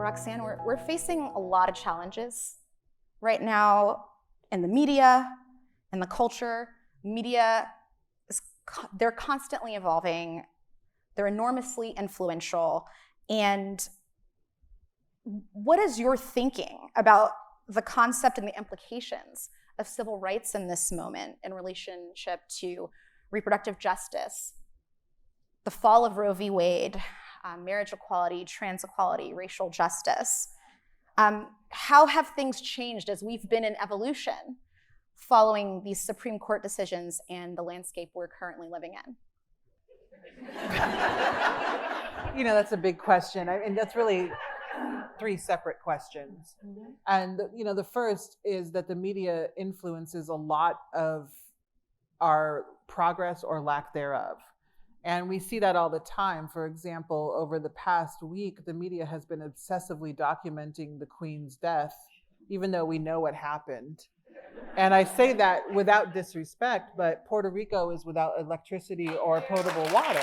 Roxane, we're facing a lot of challenges right now in the media, in the culture. Media, they're constantly evolving. They're enormously influential. And what is your thinking about the concept and the implications of civil rights in this moment in relationship to reproductive justice, the fall of Roe v. Wade, marriage equality, trans equality, racial justice? How have things changed as we've been in evolution following these Supreme Court decisions and the landscape we're currently living in? That's a big question. And that's really three separate questions. Mm-hmm. And, the first is that the media influences a lot of our progress or lack thereof. And we see that all the time. For example, over the past week, the media has been obsessively documenting the Queen's death, even though we know what happened. And I say that without disrespect, but Puerto Rico is without electricity or potable water.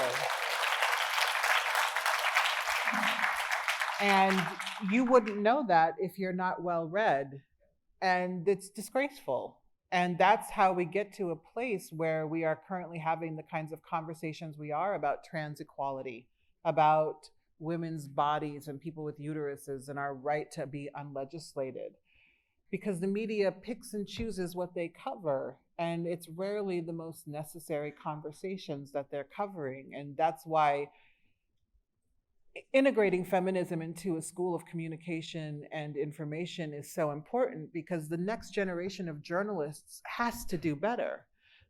And you wouldn't know that if you're not well read. And it's disgraceful. And that's how we get to a place where we are currently having the kinds of conversations we are about trans equality, about women's bodies and people with uteruses and our right to be unlegislated. Because the media picks and chooses what they cover, and it's rarely the most necessary conversations that they're covering. And that's why integrating feminism into a school of communication and information is so important, because the next generation of journalists has to do better.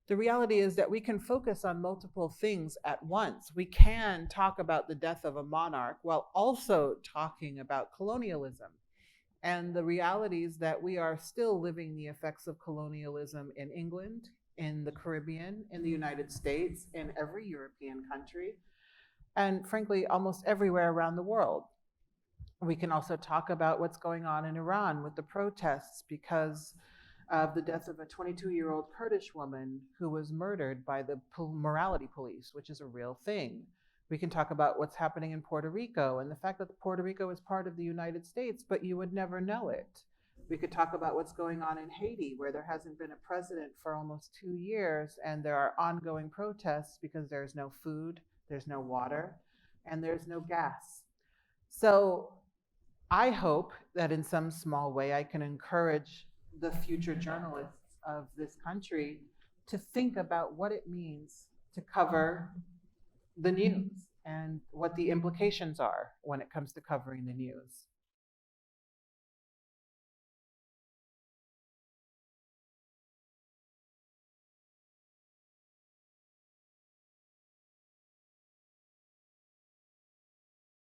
The reality is that we can focus on multiple things at once. We can talk about the death of a monarch while also talking about colonialism. And the reality is that we are still living the effects of colonialism in England, in the Caribbean, in the United States, in every European country, and frankly, almost everywhere around the world. We can also talk about what's going on in Iran with the protests because of the death of a 22-year-old Kurdish woman who was murdered by the morality police, which is a real thing. We can talk about what's happening in Puerto Rico and the fact that Puerto Rico is part of the United States, but you would never know it. We could talk about what's going on in Haiti, where there hasn't been a president for almost 2 years, and there are ongoing protests because there's no food, there's no water, and there's no gas. So I hope that in some small way I can encourage the future journalists of this country to think about what it means to cover the news and what the implications are when it comes to covering the news.